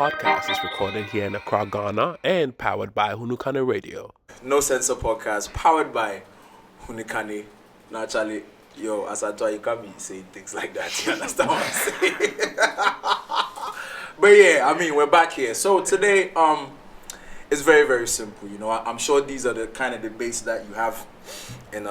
Podcast is recorded here in Accra, Ghana, and powered by Hunukane Radio. No Censor Podcast, powered by Hunukane. Naturally, yo, as I told you, can't be saying things like that. You understand what I'm saying? But yeah, I mean, we're back here. So today, it's very, very simple. You know, I'm sure these are the kind of debates that you have in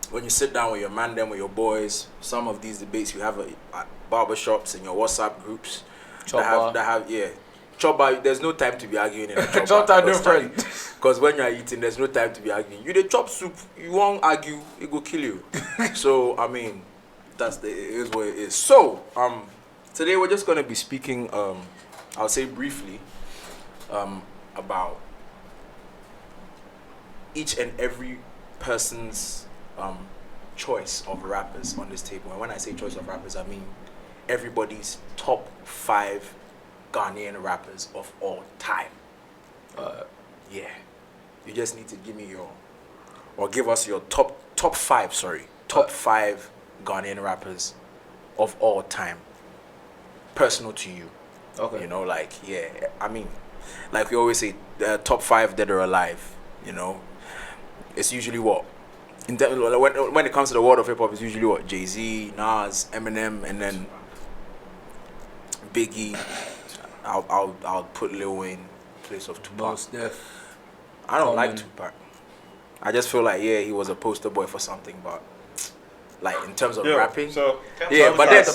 when you sit down with your man, then with your boys. Some of these debates you have at barbershops and your WhatsApp groups. Chopper, there's no time to be arguing in a chopper. Chopper, no friend. Because when you're eating, there's no time to be arguing. You the chop soup, you won't argue, it will kill you. So I mean, it is what it is. So today we're just gonna be speaking, I'll say briefly, about each and every person's choice of rappers on this table. And when I say choice of rappers, I mean everybody's top 5 Ghanaian rappers of all time. Yeah. You just need to give me give us your top 5 Ghanaian rappers of all time. Personal to you. Okay. You know, like, yeah, I mean, like we always say, the top 5 dead or alive, you know. It's usually what? When it comes to the world of hip-hop, it's usually what? Jay-Z, Nas, Eminem, and then Biggie. I'll put Lil Wayne in place of Tupac. I don't like Tupac. I just feel like, yeah, he was a poster boy for something, but like in terms of rapping, yeah. But then,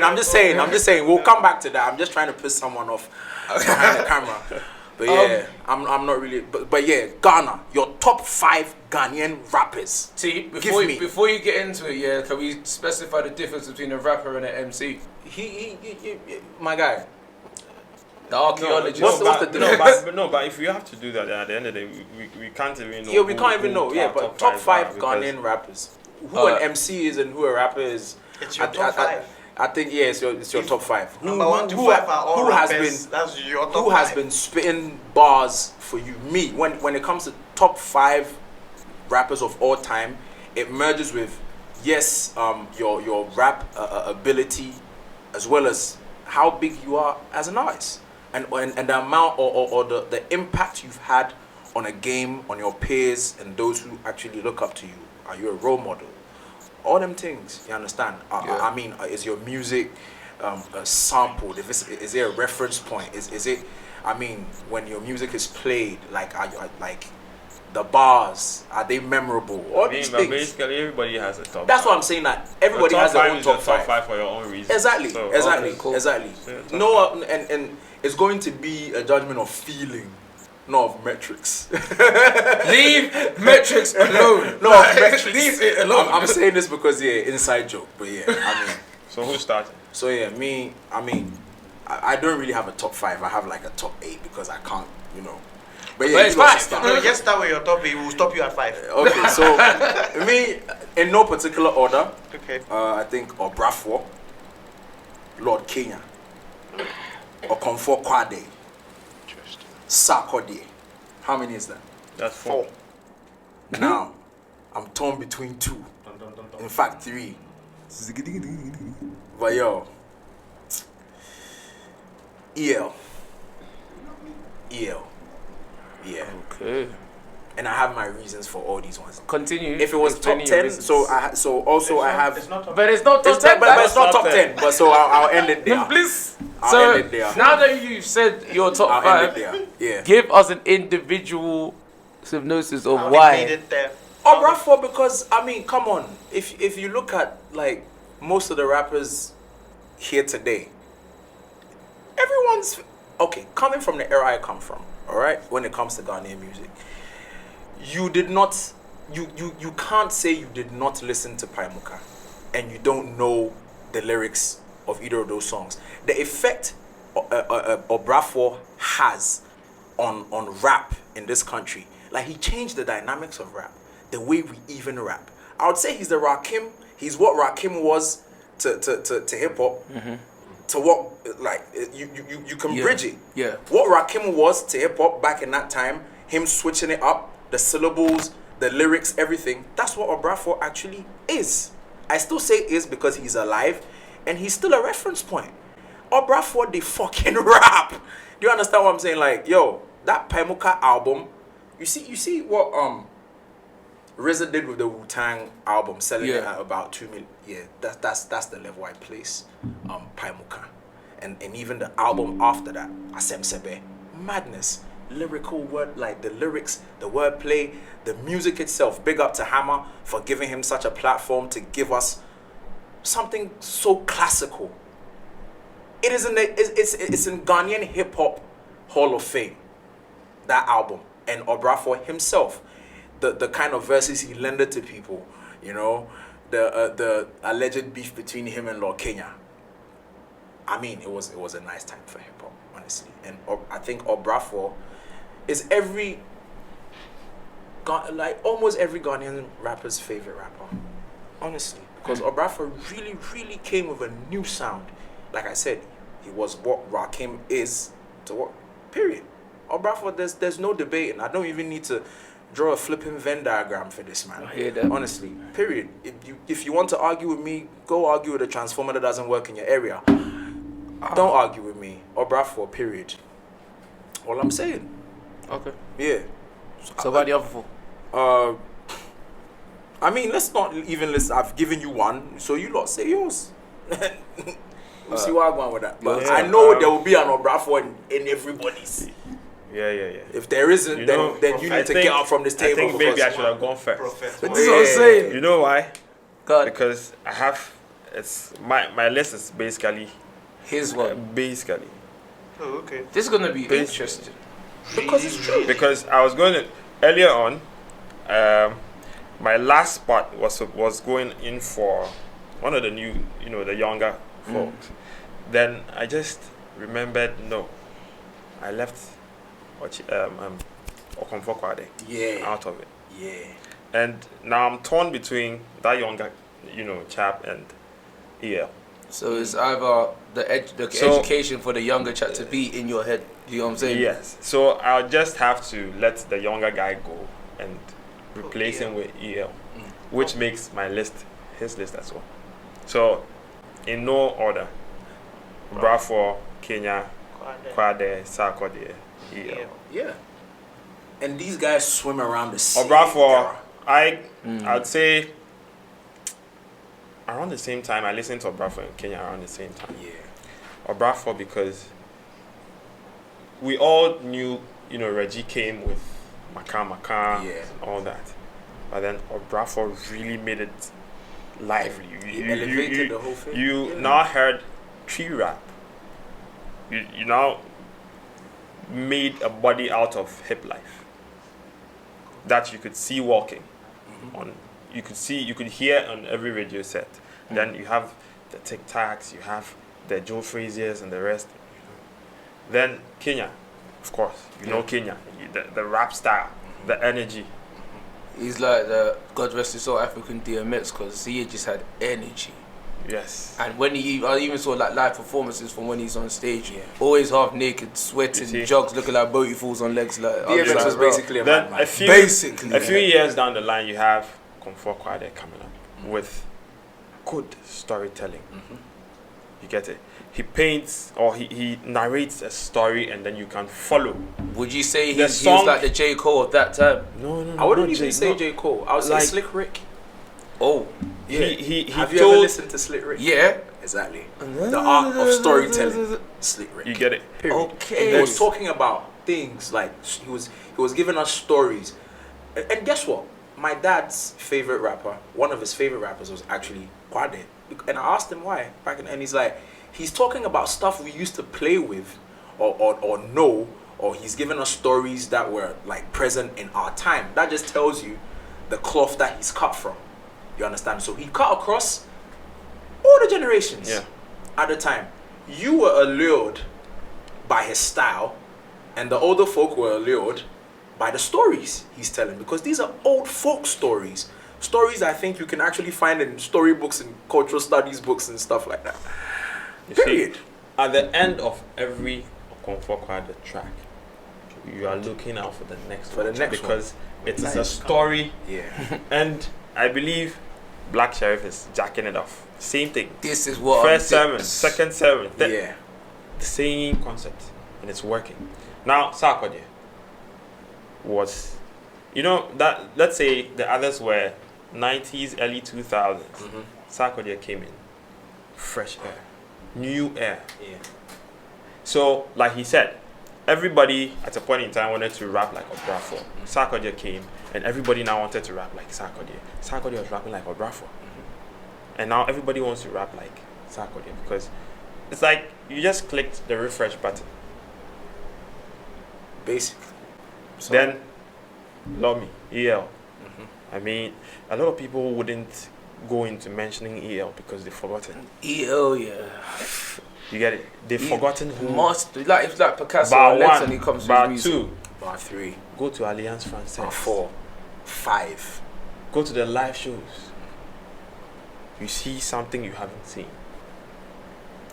I'm just saying. We'll come back to that. I'm just trying to piss someone off behind the camera. But yeah, I'm not really. But yeah, Ghana, your top 5 Ghanaian rappers. See, before you get into it, yeah, can we specify the difference between a rapper and an MC? He my guy. The archaeologist. What's the difference? But if you have to do that, at the end of the day, we can't even know. Yeah, we can't even know. Yeah, but top 5 Ghanaian rappers. Who an MC is and who a rapper is. It's your top 5. I think it's your top 5. Number 1 to 5 are all rappers. That's your top 5. Who has been spitting bars for you? Me. When it comes to top 5 rappers of all time, it merges with your rap ability as well as how big you are as an artist and the amount or the impact you've had on a game, on your peers and those who actually look up to you. Are you a role model? All them things, you understand? I mean, is your music sampled? Is there a reference point? Is it? I mean, when your music is played, like the bars, are they memorable? All these things. Basically, everybody has a top. That's what I'm saying. That everybody has their own top 5 for your own reasons. Exactly. So, Exactly. okay, cool. Exactly. Yeah, No, and it's going to be a judgment of feeling. No, of metrics. Leave metrics alone. No, of metrics. Leave it alone. I'm saying this because, inside joke. But yeah, I mean. So who's starting? So yeah, me, I mean, I don't really have a top 5. I have like a top 8 because I can't, you know. But yeah, it's fine. No, just start with your top 8. We'll stop you at 5. Okay, so me, in no particular order. Okay. I think Obrafo, Lord Kenya, Okomfo Kwade, Sarkodie. How many is that? That's 4. Now, I'm torn between 2. In fact, 3. But yo, EL. Yeah. Okay. And I have my reasons for all these ones. Continue. If it was top 10, I have. But it's not top 10. But it's not top 10. But so I'll end it there. Please. I'll end it there. Now that you've said your top I'll 5, end it there. Yeah. give us an individual synopsis of How why. they made it there. Obrafo, because I mean, come on. If you look at like most of the rappers here today, everyone's coming from the era I come from. All right, when it comes to Ghanaian music, you can't say you did not listen to Paimuka and you don't know the lyrics of either of those songs. The effect Obrafo has on rap in this country, like he changed the dynamics of rap, the way we even rap. I would say he's the Rakim. He's what Rakim was to hip hop. Mm-hmm. To what, like, you can bridge it. Yeah. What Rakim was to hip hop back in that time, him switching it up, the syllables, the lyrics, everything. That's what Obrafo actually is. I still say is because he's alive and he's still a reference point. Obrafour they fucking rap. Do you understand what I'm saying? Like, yo, that Paimuka album, you see what RZA did with the Wu-Tang album, selling it at about 2 million. Yeah, that's the level I place Paimuka. And even the album after that, Asem Sebe, madness. Lyrical word, like the lyrics, the wordplay, the music itself. Big up to Hammer for giving him such a platform to give us something so classical. It's in Ghanaian hip hop Hall of Fame. That album, and Obrafour himself, the kind of verses he lended to people, you know, the alleged beef between him and Lord Kenya. I mean, it was a nice time for hip hop, honestly, and I think Obrafour is almost every Ghanaian rapper's favorite rapper, honestly, because Obrafour really came with a new sound. Like I said, he was what Rakim is to what, period. Obrafour, there's no debating. I don't even need to draw a flipping Venn diagram for this, man. I hear that. Honestly, period. If you want to argue with me, go argue with a transformer that doesn't work in your area. Don't argue with me. Obrafour, period. All I'm saying. Okay. Yeah. So about the other four? I mean, let's not even list. I've given you one, so you lot say yours. We'll see what I'm going with that. But I know there will be an Obrafour in everybody's. Yeah. If there isn't, then you need to get up from this table. I think maybe I should have gone first. But this is what I'm saying. You know why? God. Because I have, it's my list is basically His one. basically. Oh, okay. This is gonna be interesting. Because it's true. Because I was going to earlier on, my last spot was going in for one of the new, the younger folks. Then I just remembered, no, I left Okomfo Kwade out of it. Yeah. And now I'm torn between that younger, chap and EL. So it's either the education for the younger chap to be in your head. You know what I'm saying? Yes. So I'll just have to let the younger guy go and replace him with EL, which makes my list his list as well. So in no order: Obrafour, Kenya, Kwade, Sarkodie, EL. Yeah. And these guys swim around the sea. Obrafour, I'd say around the same time. I listened to Obrafour and Kenya around the same time. Yeah. Obrafour because we all knew, Reggie came with Maka and all that. But then Obrafour really made it lively. He elevated the whole thing. You now heard tree rap. You now made a body out of hip life that you could see walking on. You could hear on every radio set. Then you have the Tic Tacs, you have the Joe Fraziers and the rest. Then Kenya, of course, know Kenya, the rap style, the energy. He's like the God rest his soul African DMX because he just had energy. Yes. And when I even saw like live performances from when he's on stage, always half naked, sweating, jogs, looking like boaty fools on legs. Like DMX was basically a madman. A few years down the line, you have Okomfo Kwade coming up with good storytelling. You get it? He paints or he narrates a story and then you can follow. Would you say he's like the J. Cole of that time? No. I wouldn't even say J. Cole. I would say Slick Rick. Oh. Yeah. He Have you ever listened to Slick Rick? Yeah. Exactly. The art of storytelling. Slick Rick. You get it? Period. Okay. And he was talking about things like he was giving us stories. And guess what? My dad's favorite rapper, one of his favorite rappers was actually Kwade. And I asked him why and he's like, he's talking about stuff we used to play with or know, or he's giving us stories that were like present in our time. That just tells you the cloth that he's cut from. You understand? So he cut across all the generations at the time. You were allured by his style, and the older folk were allured by the stories he's telling, because these are old folk stories. Stories I think you can actually find in storybooks and cultural studies books and stuff like that. Period. See, at the end of every Okomfo Kwade track, you are looking out for the next one because it is a story. Yeah. And I believe Black Sheriff is jacking it off. Same thing. This is what First sermon, second sermon. the same concept, and it's working. Now, Sarkodie was, that, let's say the others were 90s, early 2000s. Sarkodie came in, fresh air, new air. Yeah. So, like he said, everybody at a point in time wanted to rap like Obrafo. Sarkodie came, and everybody now wanted to rap like Sarkodie. Sarkodie was rapping like Obrafo. And now everybody wants to rap like Sarkodie because it's like you just clicked the refresh button. Basically. So, Then, Lomi, EL. I mean, a lot of people wouldn't go into mentioning EL because they've forgotten. EL, yeah. You get it? They've forgotten who. Like if like Picasso Bar or Lenz one, and he comes to bar his music. two, bar 3, go to Alliance Française. bar 4, 5. Go to the live shows. You see something you haven't seen.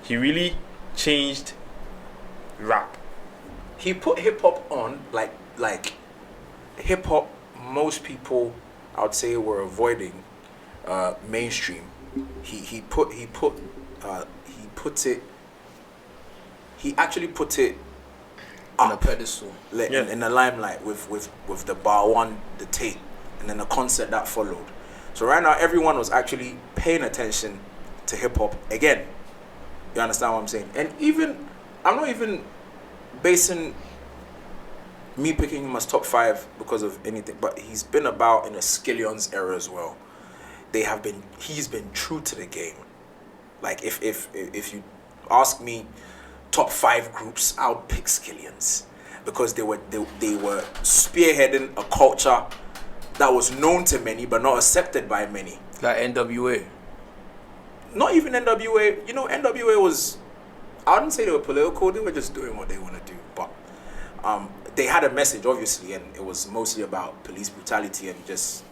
He really changed rap. He put hip hop on like hip hop. Most people, I would say, were avoiding mainstream. He actually put it On a up pedestal. in the limelight with the bar 1, the tape, and then the concert that followed. So right now everyone was actually paying attention to hip hop again. You understand what I'm saying? And even I'm not even basing me picking him as top 5 because of anything, but he's been about in a Skillions era as well. He's been true to the game. Like if you ask me top 5 groups, I'll pick Skillions because they were spearheading a culture that was known to many but not accepted by many. Like NWA. Not even NWA. NWA was, I wouldn't say they were political. They were just doing what they want to do. But they had a message, obviously, and it was mostly about police brutality and just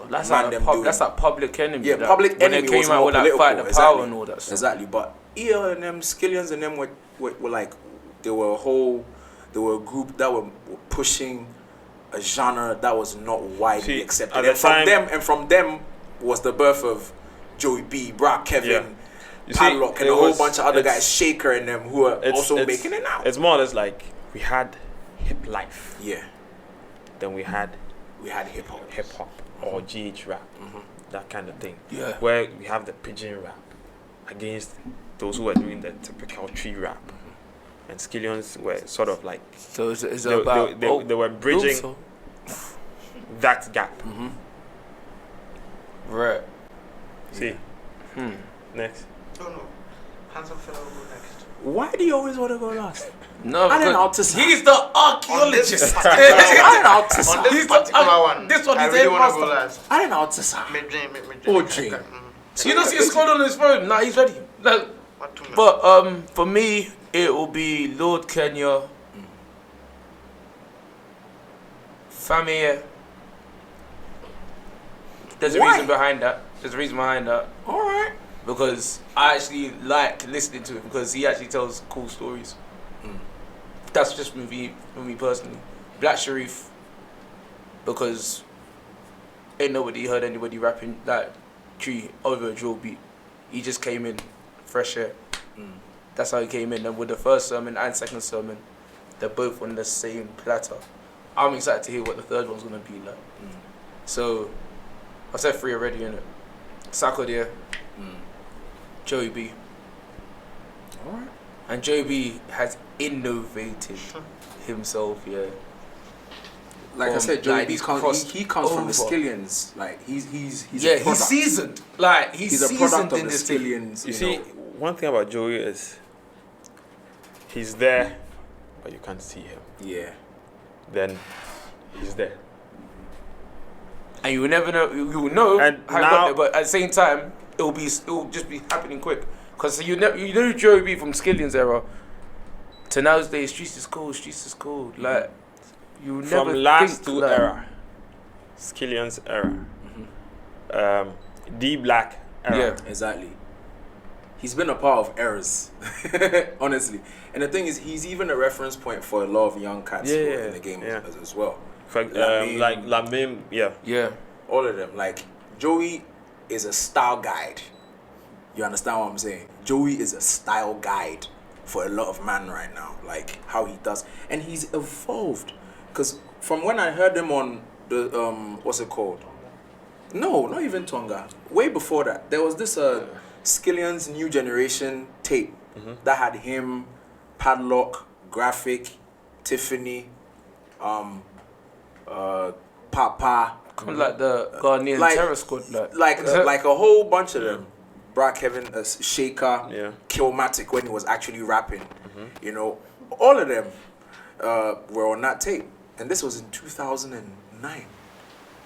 That's random like doing. that's like Public Enemy. Yeah, that, Public when Enemy they came was out more with that political. Fight the Exactly. Power and all that stuff. Exactly, but EL and them, Skillions and them were like, they were a group that were pushing a genre that was not widely accepted. At And from them was the birth of JoeyB, Brock, Kevin, You Padlock, see, and a whole was- bunch of other it's- guys, Shaker and them, who are also making it now. It's more or less like we had hip life, Yeah, then we had hip hop. or GH rap, that kind of thing. Yeah. Where we have the pigeon rap against those who were doing the typical tree rap. And Skillions were sort of like So it's they were bridging also. that gap. Right. See? Next. Oh no. Handsome fellow will go next. Why do you always want to go last? No, I didn't know how because to he's the archaeologist. On this He's the- particular one, this one I is really a want to go master. last. I didn't know how to sound. Mid-dream. Oh, dream. You don't see his scroll on his phone. Nah, he's ready. Like, What to know? but for me, it will be Lord Kenya, Fameye. There's a Why? reason behind that. All right. Because I actually like listening to him because he actually tells cool stories. That's just for me personally. Black Sharif, because ain't nobody heard anybody rapping like Tree over a drill beat. He just came in, fresh air. That's how he came in. And with the first sermon and second sermon, they're both on the same platter. I'm excited to hear what the third one's gonna be like. So, I said 3 already, innit? Sarkodie, JoeyB. Alright. And JoeyB has innovated himself, yeah. Like I said, Like, JoeyB he's comes. crossed He comes from the over. Skillions. Like he's Yeah, a product. he's seasoned. Like, he's a seasoned product of in the this thing. Skillions. You see, one thing about Joey is he's there, but you can't see him. Yeah. Then he's there. And you will never know, you will know And how he now- got there, but at the same time, it will just be happening quick. Because you know JoeyB from Skillions era to nowadays, streets is cool. Like, you will never From last think two that. era, Skillions era, D Black era. Yeah. Exactly. He's been a part of eras, honestly. And the thing is, he's even a reference point for a lot of young cats who are in the game as well. Like Lamim, yeah. Yeah. All of them. Like, Joey is a style guide. You understand what I'm saying? Joey is a style guide for a lot of man right now, like how he does, and he's evolved. Because from when I heard him on the what's it called? No, not even Tonga. Way before that, there was this Skillions New Generation tape that had him, Padlock, Graphic, Tiffany, Papa. Like the Ghanaian terror squad, like a whole bunch of them. Brad Kevin, Shaker, Killmatic when he was actually rapping, you know, all of them were on that tape, and this was in 2009,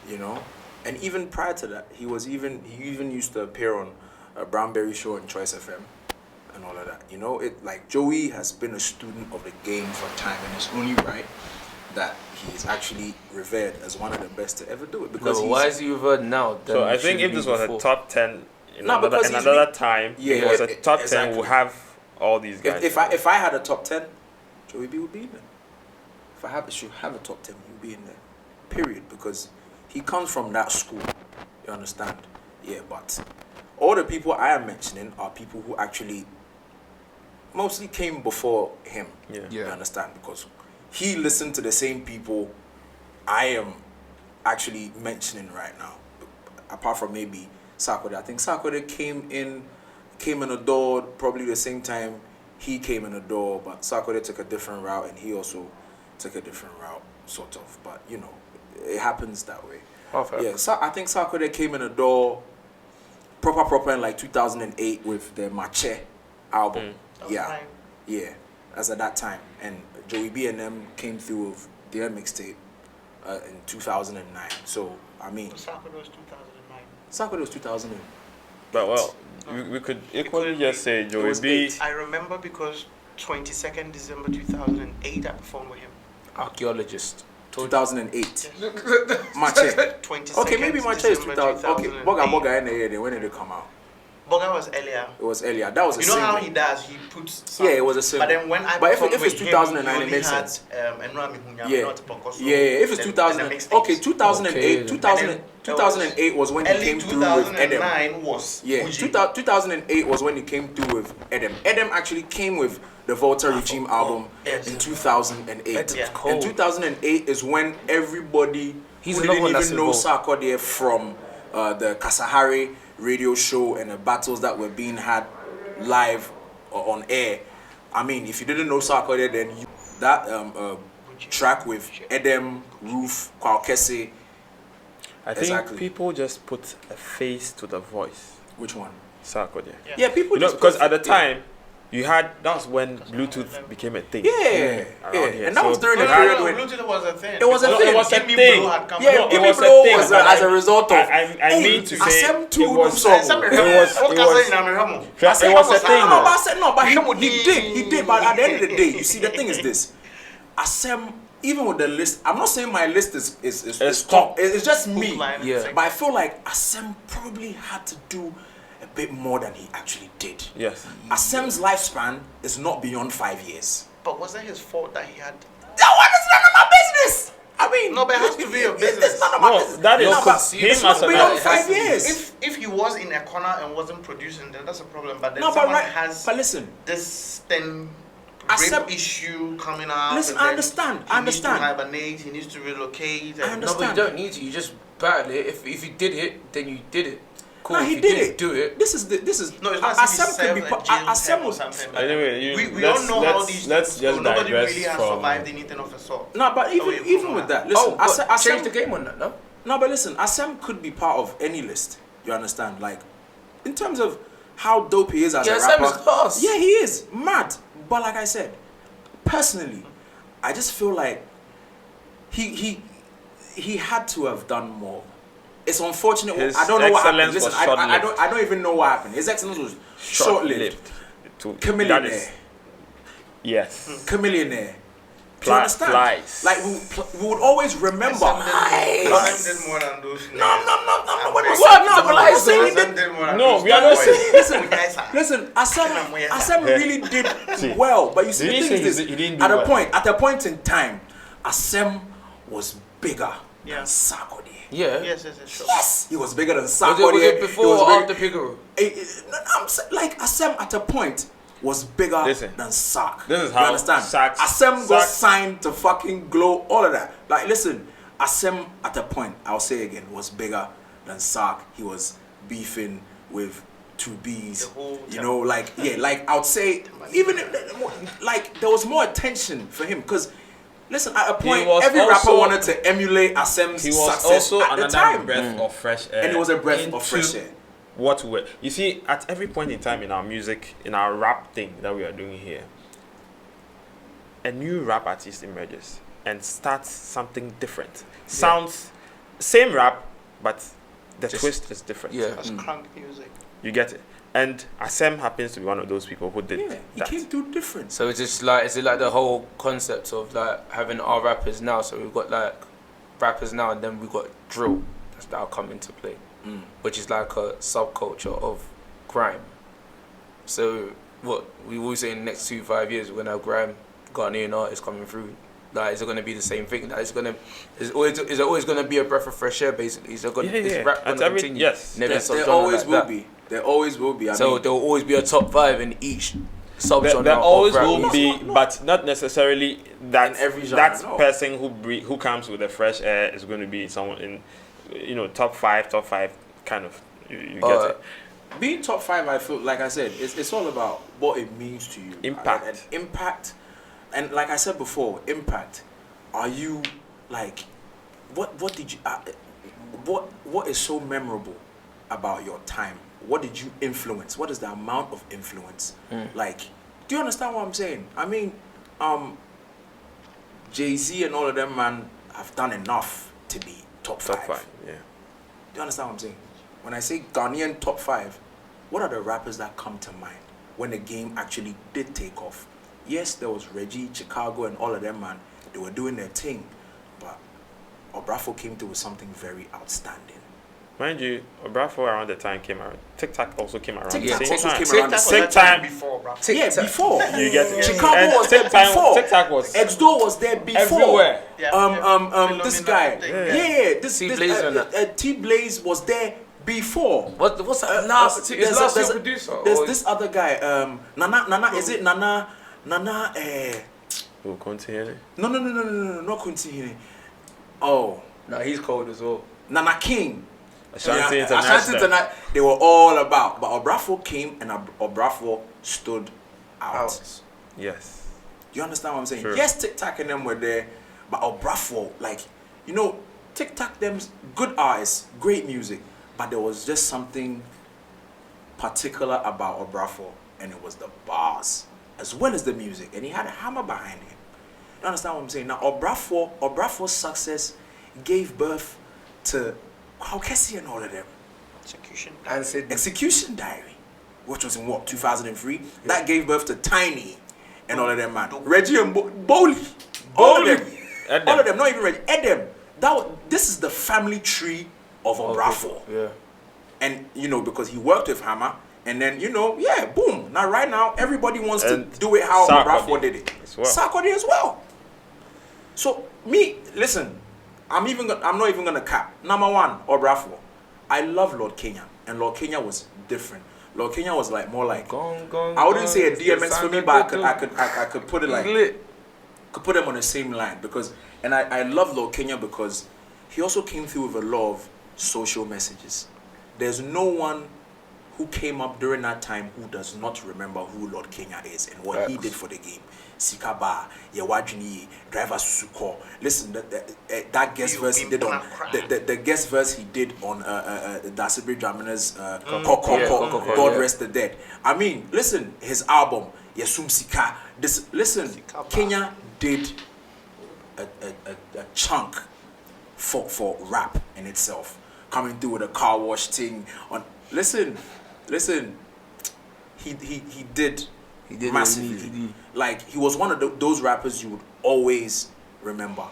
you know, and even prior to that, he even used to appear on Brownberry Show and Choice FM, and all of that, you know. It like Joey has been a student of the game for time, and it's only right that he's actually revered as one of the best to ever do it. Because why is he revered now? So I think if this was a top 10 in because another time, it was a top 10, exactly. we'll have all these guys. If I had a top 10, JoeyB would be in there. If I should have a top 10, he would be in there. Period. Because he comes from that school. You understand? Yeah, but all the people I am mentioning are people who actually mostly came before him. Yeah. You understand? Because he listened to the same people I am actually mentioning right now. Apart from maybe Sarkodie. I think Sarkodie came in the door probably the same time he came in the door, but Sarkodie took a different route and he also took a different route, sort of. But, you know, it happens that way. Okay. Yeah, so I think Sarkodie came in the door proper in like 2008 with the Mache album. Yeah, as at that time. And JoeyB and them came through with their mixtape in 2009. So, I mean... Sarkodie was 2009. Sarkodie was 2008. But well, we could equally just say JoeyB. I remember because 22nd December 2008 I performed with him. Archaeologist. 2008. Yes. Mache. 22nd Okay, maybe Mache is 2000. Okay, 2008. Boga in the year. When did it come out? Boga was earlier. It was earlier. That was a You know single. how he does? He puts some, Yeah, it was a single. But then when I But if performed it's with 2009, him, it makes sense. Yeah. Yeah, If it's 2000, okay, 2008, 2008 was when he came through with Edem. 2009 was Yeah, 2008 was when he came through with Edem. Edem actually came with the Volta Regime album in 2008. Edem's And 2008 is when everybody He's who another didn't one that's even know involved. Sarkodie from the Kasahari radio show and the battles that were being had live or on air. I mean, if you didn't know Sarkodie, then that track with Edem, Roof, Kwakese. I think people just put a face to the voice. Which one? Sarkodie. Yeah, people just because put- at the time, that's when Bluetooth became a thing. Yeah, around here. and that was during the No, period no, when Bluetooth was a thing. It was a Because thing. It was a Give Me thing. Blue had come yeah, out. Give it Me was a Blow thing, was but as a result of I mean to say Asem too it was song. Asem it was What it can I was say in America? it was a thing. No, but I said no, but Asem he did. But at the end of the day, you see, the thing is this: Asem, even with the list, I'm not saying my list is top. It's just me. Yeah. But I feel like Asem probably had to do a bit more than he actually did. Yes. Asem's lifespan is not beyond 5 years. But was that his fault that he had? That one is none of my business. I mean, No, but it has to be your business. It's none of my No, business. that is No, but him it's as not a beyond man. 5 years. If he was in a corner and wasn't producing, then that's a problem. But then No, but someone right. has But listen, this thing Asem- rape issue coming up. Listen, and I then understand, He I understand. needs to hibernate. He needs to relocate. I And No, but you understand. don't need to. You just battle it. If you did it, then you did it. Cool. no, if he you did didn't it. do it. This is No, it's not as if he's Asem could be. served a jail Asem term or was. something. But Anyway, we don't know how these let's things just go. Nobody digress really has from survived anything of the sort. No, but even with that, listen, But Asem, change the game on that, no? No, but listen, Asem could be part of any list. You understand? Like, in terms of how dope he is as a Asem rapper. is class. Yeah, he is mad. But like I said, personally, I just feel like he had to have done more. It's unfortunate. His I don't know what happened. excellence Listen, was I don't even know what happened. His excellence was short-lived. Chameleonaire. Yes. Chameleonaire. Do you understand? Flies. Like we would always remember. Asem did more than those. No. We're not What? saying, no, but I'm saying he did. No, we are not saying. Listen, Asem really did well, but you see, He the didn't thing say is he this: didn't do at well. at a point in time, Asem was bigger than Sarkodie. Yeah. Yes, sure. Yes, he was bigger than Was Sarkodie. it before or after Figaro? I'm saying, like Asem at a point, was bigger Listen, than Sark. this is You how understand? Sark's- Asem got Sark- signed to fucking Glow, all of that. Like, listen, Asem at a point, I'll say again, was bigger than Sark. He was beefing with 2Bs. The whole You know, like, yeah, like, I would say, even, like, there was more attention for him, because, listen, at a point, was every rapper also- wanted to emulate Asem's He was success also at the another time. breath of fresh air. And it was a breath into of fresh air. What we you see, at every point in time in our music, in our rap thing that we are doing here, a new rap artist emerges and starts something different. Sounds same rap, but the Just- twist is different. Yeah. That's crunk music. You get it. And Asem happens to be one of those people who did Yeah, he that. came through different. So it's just like, is it like the whole concept of like having our rappers now? So we've got like rappers now, and then we've got drill that's now come into play, which is like a subculture of grime. So what we always say in the next 2-5 years we're gonna have grime, Ghanaian artists coming through. Like, is it gonna be the same thing? Like, is it always gonna be a breath of fresh air? Basically, is it gonna, is rap At gonna every- continue? yes. Never There, stop there genre always like will that. be. There always will be. I So mean, there will always be a top 5 in each subgenre. There of always rap will music. be, but not necessarily that In every genre, that no. person who comes with the fresh air is going to be someone in, top five kind of. You get it. being top 5, I feel like I said, it's all about what it means to you. Impact. And impact, and like I said before, impact. Are you like, what did you, what is so memorable about your time? What did you influence? What is the amount of influence? Like, do you understand what I'm saying? I mean, Jay-Z and all of them, man, have done enough to be top 5. Top 5, yeah. Do you understand what I'm saying? When I say Ghanaian top 5, what are the rappers that come to mind when the game actually did take off? Yes, there was Reggie, Chicago, and all of them, man. They were doing their thing, but Obrafo came through with something very outstanding. Mind you, Obrafo around the time came around. TikTok also came around. TikTok the same also time. came around the That's same what time. before, bro. Yeah, before. You get it. Chicago And was there before. TikTok was Exdo was there before. everywhere. This guy. Yeah. This T-Blaze and that. T-Blaze was there before. What's that last? His There's last there's year producer. There's or- this other guy, Nana, is it Nana, We'll continue. no, not Kunti. Oh, Nah, he's cold as well. Nana King. Ashanti Yeah, International. Ashanti International. They were all about, but Obrafo came and Obrafo stood out. Yes. Do you understand what I'm saying? Sure. Yes, TikTok and them were there, but Obrafo, like, TikTok, them's good artists, great music, but there was just something particular about Obrafo, and it was the bars as well as the music, and he had a hammer behind him. You understand what I'm saying? Now, Obrafo's success gave birth to Kwakesi and all of them. Execution. And said Execution Diary, which was in what, 2003? That gave birth to Tiny and all of them, man. Reggie and Bowley. All of them. Edem. All of them, not even Reggie. Edem. This is the family tree of Obrafo. Yeah. And, because he worked with Hammer, and then, boom. Now, right now, everybody wants And to do it how Sarkodie Obrafo did it. as well. Sarkodie as well. So, listen, I'm not even gonna cap. Number 1, Obrafo. I love Lord Kenya, and Lord Kenya was different. Lord Kenya was more like I wouldn't say a DMX for me, but I could put it like could put them on the same line and I love Lord Kenya because he also came through with a lot of social messages. There's no one who came up during that time who does not remember who Lord Kenya is and what he did for the game. Sikaba, Yewajini, Driver Susuko. Listen, that guest verse he did on the guest verse he did on Dasibri Dramina's Koko, God Rest the Dead. I mean, listen, his album Yesum Sika. Kenya did a chunk for rap in itself, coming through with a car wash thing on. Listen, he did massively. Like, he was one of those rappers you would always remember,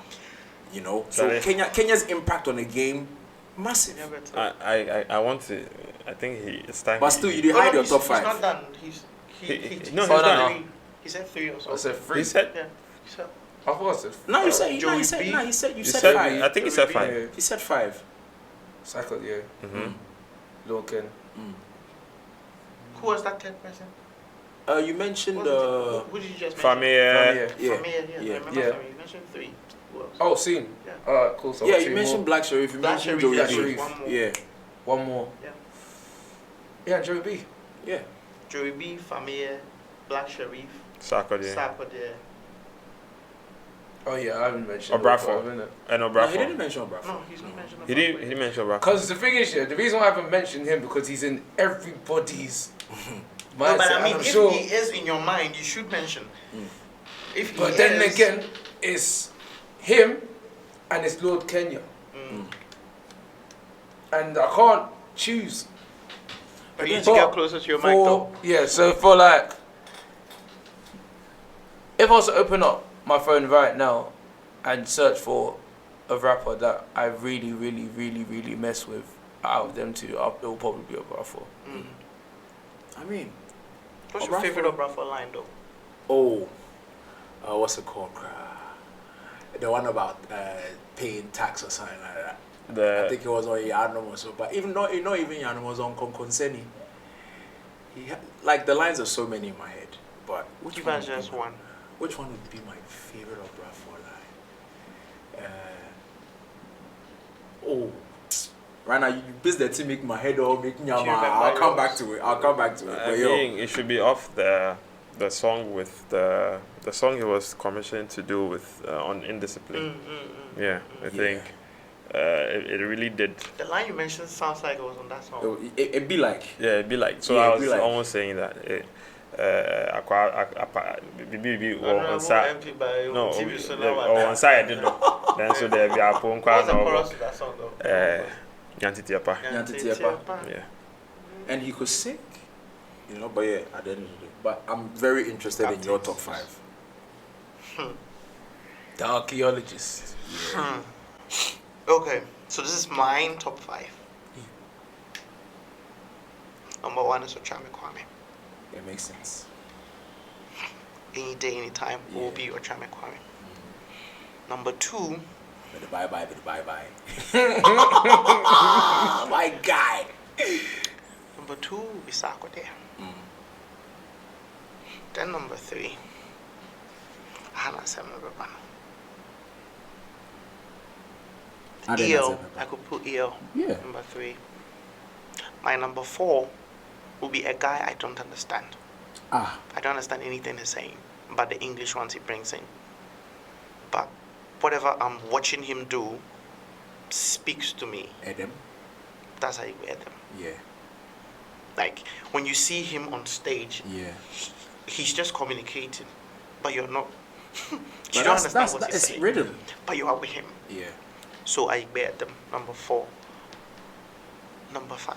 So Sorry. Kenya's impact on the game, massive. I want to. I think it's time. But still, you did hide your top 5. He's not done. He No, said he's done. 3. He said 3 or so. I said 3. He said. Yeah. He said. I thought I said No, you said JoeyB. you He said said. 5. I think he said 5. He said 5. Cycle, yeah. Mm-hmm. Lord Ken. Who was that 10th person? You mentioned Who did you just mention? Fameye. yeah. Fameye, yeah. I remember Yeah. Fameye. You mentioned 3. Who else? Oh, scene. Yeah. Alright, cool. So Yeah, two you mentioned more. Black Sharif. You Black mentioned Sharif, JoeyB. Sharif. One more. Yeah, One more. Yeah. Yeah, JoeyB. yeah. JoeyB, Fameye, Black Sharif, Sarkodie. Sarkodie. Oh yeah, I haven't mentioned Obrafo. innit? And No, he Obrafo. didn't mention Obrafo. No, he's not mentioned. He didn't mention Obrafo. Because the thing is, yeah, the reason why I haven't mentioned him because he's in everybody's mindset. No, but I mean, and I'm if sure. he is in your mind, you should mention. If he But then is, again, it's him and it's Lord Kenya, and I can't choose. you need to But get closer to your mic, though. Yeah, so for like, if I was to open up my phone right now and search for a rapper that I really, really, really, really mess with out of them two, it will probably be Obrafo. I mean, What's your Obrafo? favorite Obrafo line, though? what's it called? The one about paying tax or something like that. I think it was on Yanum or so, but even not even Yanum was on Konkonseni. Like the lines are so many in my head, but which Give one us would be just my- one. Which one would be my favorite Obrafo line? Right now you busy that to make my head all making your remember I'll come yours? back to it. I'll come back to it. I But yo, mean, it should be off the song with the song he was commissioned to do with on Indiscipline. Yeah, I think it really did. The line you mentioned sounds like it was on that song. it'd be like Yeah, it'd be like. So Yeah, I it'd was be like- almost saying that. Bibi on Honorable side. MP by No, TV Sonawa. on side I didn't know. Then so there be a phone What's the call chorus no. to that song, though? Yanti Tiapa. Nyanti Tiapa. Yeah. and he could sing, but yeah, at the end of the day. But I'm very interested in your top 5. The archaeologist. Okay, so this is mine top 5. Number 1 is Okyeame Kwame. It makes sense. Any day, anytime, will be Okyeame Kwame. Number 2, But bye bye. My guy. number 2 will be Sarkodie. Then number 3, Asem. EL, I could put EL. Yeah. Number 3. My number 4 will be a guy I don't understand. Ah, I don't understand anything he's saying, but the English ones he brings in. But whatever I'm watching him do speaks to me. Edem. That's how you wear them. Yeah. Like when you see him on stage, Yeah. he's just communicating, but you're not. you But don't that's understand what he's it's saying. rhythm. But you are with him. Yeah. So I wear them. Number 4. Number 5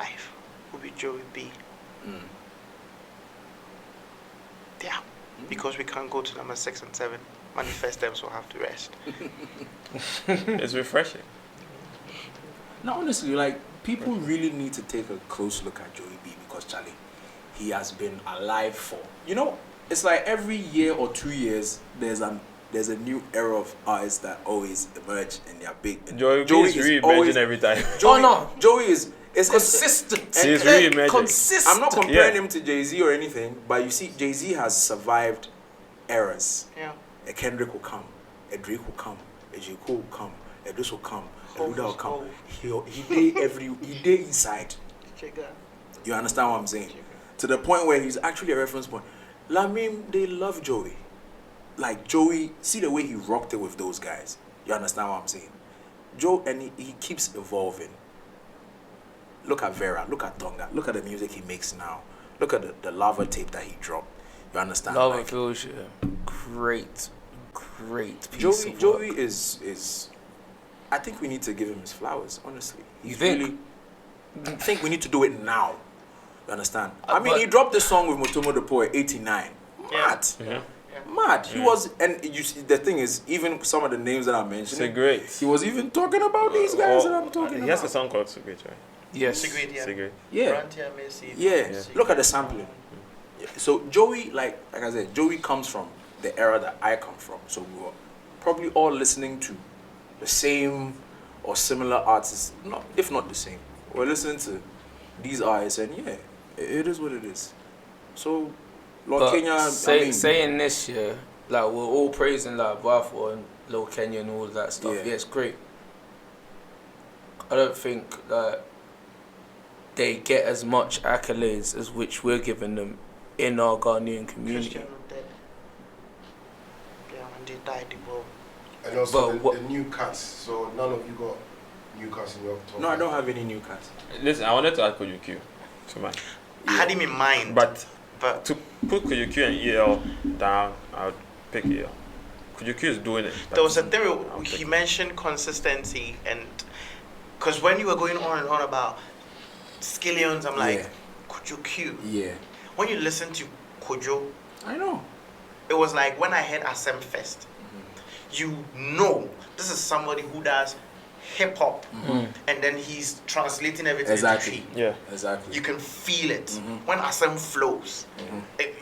will be JoeyB. Yeah, because we can't go to number 6 and 7. Manifest them, so have to rest. It's refreshing. No, honestly, like people really need to take a close look at JoeyB because Charlie, he has been alive for. It's like every year or 2 years there's a new era of artists that always emerge and they're big. And Joey is re-emerging every time. Joey is Consistent. He's re-emerging. Consistent. I'm not comparing him to Jay-Z or anything, but you see, Jay-Z has survived eras. Yeah. A Kendrick will come, a Drake will come, a J. Cole will come, a this will come, a Luda will come. He day inside. You understand what I'm saying? To the point where he's actually a reference point. Lamim, they love Joey. Like Joey, see the way he rocked it with those guys. You understand what I'm saying? And he keeps evolving. Look at Vera, look at Tonga, look at the music he makes now. Look at the lava tape that he dropped. You understand? Love and Fellowship. Great piece of work. Joey is I think we need to give him his flowers, honestly. You think? Really, I think we need to do it now. You understand? I mean, but- he dropped the song with Motomo the Poet 89. Mad. Yeah. Mad. He was, and you see, the thing is, even some of the names that I mentioned, It's great. he was even talking about these guys that I'm talking He has a about. song called Secret, right? Yes. Secret. Yeah. Yeah. Look at the sampling. Yeah. So Joey, like I said, Joey comes from the era that I come from. So we were probably all listening to the same or similar artists, if not the same. We're listening to these artists, and yeah, it is what it is. So Lord Kenya, saying this year, like we're all praising like Bravo and Lil Kenya and all that stuff. Yeah. Yeah, it's great. I don't think that they get as much accolades as which we're giving them in our Ghanaian community. Christian dead. Yeah, when they died, they were. And also But the new cats. So none of you got new cats in your top. No, I don't have any new cats. Listen, I wanted to add Kojuku to mine. I had him in mind. But But to put Kojuku and EL down, I would pick EL. Kojuku is doing it. there was a thing I'll he pick mentioned consistency, and because when you were going on and on about Skillions, I'm like, Yeah. Kojo Q. Yeah, When you listen to Kojo, I know. it was like when I heard Asem first, you know this is somebody who does hip hop, and then he's translating everything Exactly. into tree. Yeah. Exactly. You can feel it when Asem flows. It-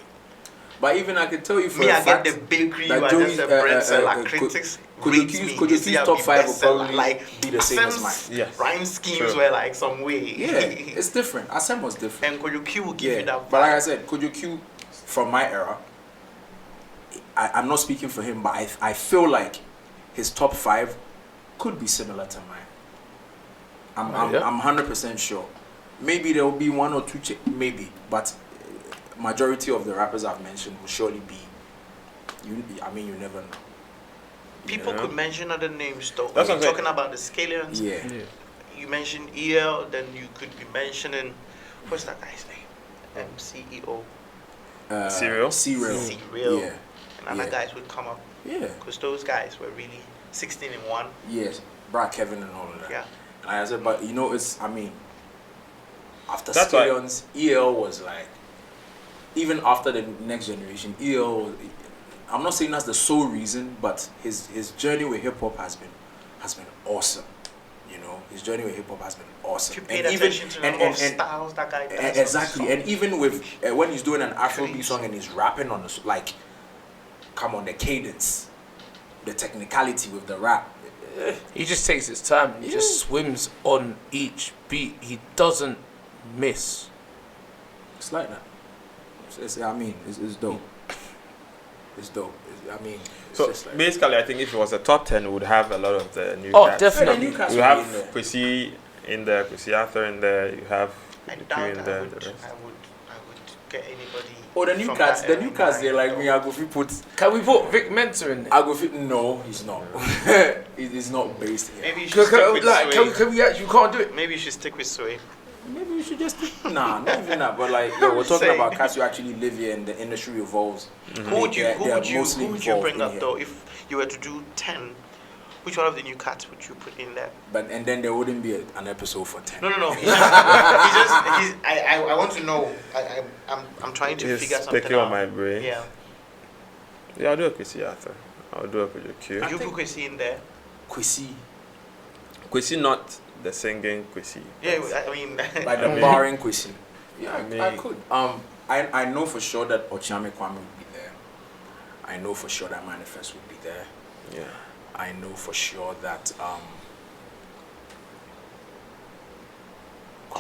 But even I can tell you for me, a I fact get the bakery, that you are Joey's, just a bread seller. Critics rate me. Kojuku's top 5 will probably like be the same as mine. Asem's Yes. rhyme schemes True. were like some way. Yeah, it's different. Asem was different. and Kojuku will give you that vibe. But like I said, Kojuku from my era, I'm not speaking for him, but I feel like his top 5 could be similar to mine. I'm 100% sure. Maybe there will be 1 or 2, maybe, but majority of the rappers I've mentioned will surely be. You never know. People could mention other names though. That's what I'm saying. Talking about the Skillions. Yeah. You mentioned EL, then you could be mentioning what's that guy's name? CEO. Serial? Serial. Yeah. And other Yeah. guys would come up Yeah. because those guys were really 16 and 1. Yes. Brad Kevin and all of that. Yeah. And like I said, but you know, after That's why- Skillions, EL was like, even after the next generation, EL, I'm not saying that's the sole reason, but his journey with hip hop has been awesome. You know, his journey with hip hop has been awesome. If you paid And attention to the number of styles that guy does. exactly, on and even with when he's doing an Afrobeat Crazy. song and he's rapping on the like, come on, the cadence, the technicality with the rap. He just takes his time and he just swims on each beat. He doesn't miss. It's like that. It's dope. It's dope. It's So just like basically, I think if it was a top 10, we would have a lot of the new Oh, cats. definitely. Yeah, the new cats You will have be in there. Kwesi in there, Kwesi Arthur in there. You have I Kojuku doubt in I there. would, The rest. I would get anybody. Oh, the new from cats, that the era new in cats, mind, they're like though. me. I go fit put. Can we put Vic Mentor in there? I go fit. No, he's not. It is not based here. Maybe you should stick with Sway. Can we actually, you can't do it. Maybe you should stick with Sway. Maybe we should just nah, not even that. But like, yo, we're talking Saying. about cats who actually live here and the industry evolves. Who would you mostly who would you involved bring in up here. though if you were to do 10? Which one of the new cats would you put in there? But and then there wouldn't be an episode for 10. No. I want to know. I'm trying to He's figure something speaking on out. my brain. Yeah. Yeah, I'll do a Kwesi Arthur. I'll do a Kojuku. You put Kwesi in there. Kwesi, Kwesi, not the singing Kwesi. Yeah, I mean. like the barring Kwesi. Yeah, I mean- I could. I know for sure that Okyeame Kwame would be there. I know for sure that Manifest would be there. Yeah. I know for sure that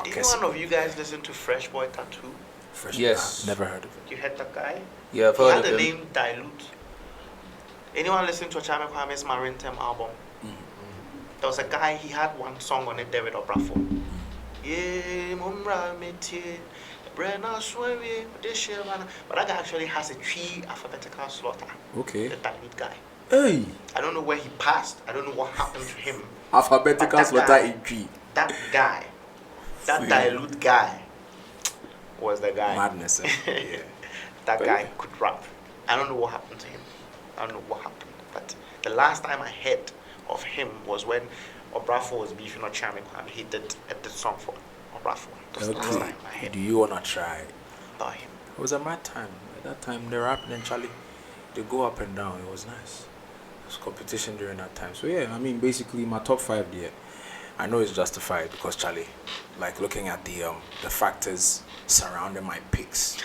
Did any one of you guys listen to Fresh Boy Tattoo? Fresh, Yes. never heard of it. You heard that guy? Yeah, I've He heard had of the him. name Dilute. Anyone listen to Okyeame Kwame's Maritime album? There was a guy, he had one song on it there with Obrafo. Yeah, Mumra Metie, Brenna Swery, but that guy actually has a tree alphabetical slaughter. Okay. The Dilute guy. Hey, I don't know where he passed. I don't know what happened to him. alphabetical But that slaughter guy- in tree. That guy, that Dilute guy, was the guy. Madness. Yeah. That But guy yeah. could rap. I don't know what happened to him. I don't know what happened. But the last time I heard of him was when Obrafo was beefing Okyeame Kwame. He did a song for Obrafo. That's the last time I heard Do you wanna try? about him. It was a mad time. At that time, the rapping and Charlie, they go up and down. It was nice. It was competition during that time. So yeah, basically my top 5 there. I know it's justified because Charlie, like looking at the factors surrounding my picks.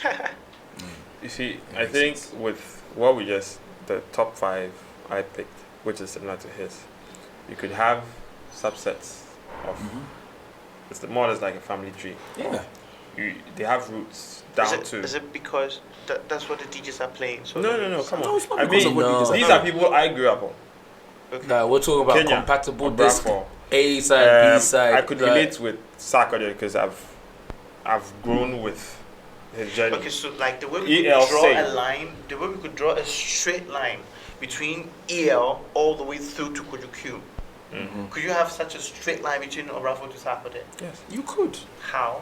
You see, That I makes think sense. with what we just, the top 5 I picked, which is similar to his, you could have subsets of, it's more or less like a family tree. Yeah. they have roots down to. Is it because that's what the DJs are playing? So No, come No, on. it's not I because mean, of what DJs are these are people I grew up on. Okay. Nah, we're talking about Kenya, compatible disc, Obrafo. A side, B side. I could relate with Sarkodie because I've grown with his journey. Okay, so like the way we could EL draw say. a line, the way we could draw a straight line between EL all the way through to Kojo Q. Could you have such a straight line between Obrafo to Sarkodie? Yes, you could. How?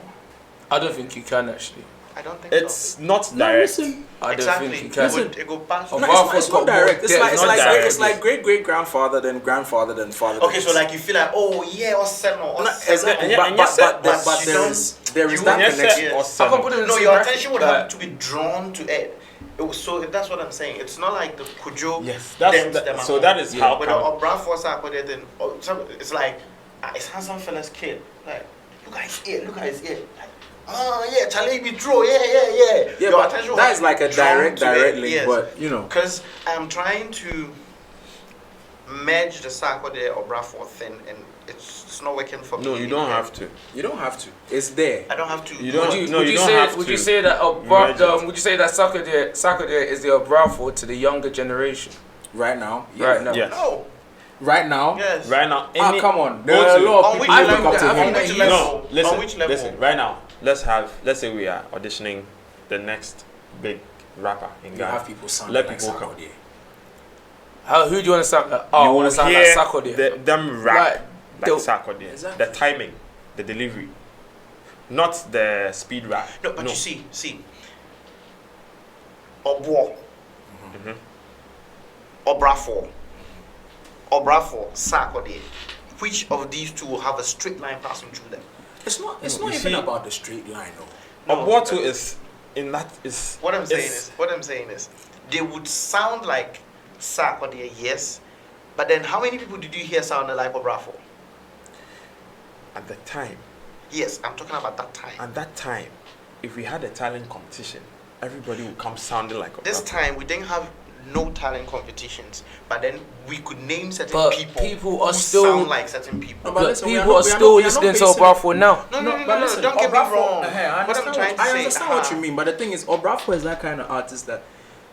I don't think you can actually. I don't think It's not No, direct. listen. I don't exactly. think you can. It go past. Oh, No, Obrafo it's not got direct. more It's depth. like It's not direct. great great grandfather, then grandfather, then father. Okay, so like you feel like, oh yeah, or seven, or No, seven. exactly. and But you there don't- is you that won't- connection. yes. Or I seven. can put it in No, the your same attention would bracket. have to be drawn to it. So that's what I'm saying. It's not like the Kojo. Yes, so that is how But come. Obrafo Sarkodie, then it's like it's handsome fella's kid. Like look at his ear, look at his ear. Like, yeah, chale be draw, yeah. Yeah, Your but attention that will is like a be drawn direct to it, link. yes. But you know, Because I'm trying to merge the Sarkodie Obrafo thing, and it's not working for me. No, you don't have to. you don't have to. It's there. I don't have to. You don't- Would you, No, would you you don't say have would to you say that merge it. would you say that Sarkodie is the Obrafo to the younger generation? Right now. Right now. Yes. No. Right now. Yes. Right now, Come on. go There are a to- lot of On people which who level? look up to I him. think which that level? No, listen, On which level? listen. Right now, let's say we are auditioning the next big rapper in You Ghana. have people sound Let like people come. Sarkodie. Who do you want to sound? I You want will to sound hear like Sarkodie. them rap Like, like the- Sarkodie. Exactly. The timing, the delivery, not the speed rap. No, but you see, Obrafo, Sarkodie. Which of these two will have a straight line passing through them? It's not you even see- about the straight line though. No, Obuatu is in that is. What I'm saying is is, they would sound like Sarkodie, yes, but then how many people did you hear sounding like Obrafo? at the time. Yes, I'm talking about that time. At that time, if we had a talent competition, everybody would come sounding like This Obrafo. time we didn't have no talent competitions, but then we could name certain But people. people are who still- sound like certain people. No, But listen, we are people not- are we are still not- we are not listening to basing Obrafo now. No, but listen, don't get me Obrafo- wrong. I What I'm understand trying to I say, understand what you mean, but the thing is, Obrafo is that kind of artist that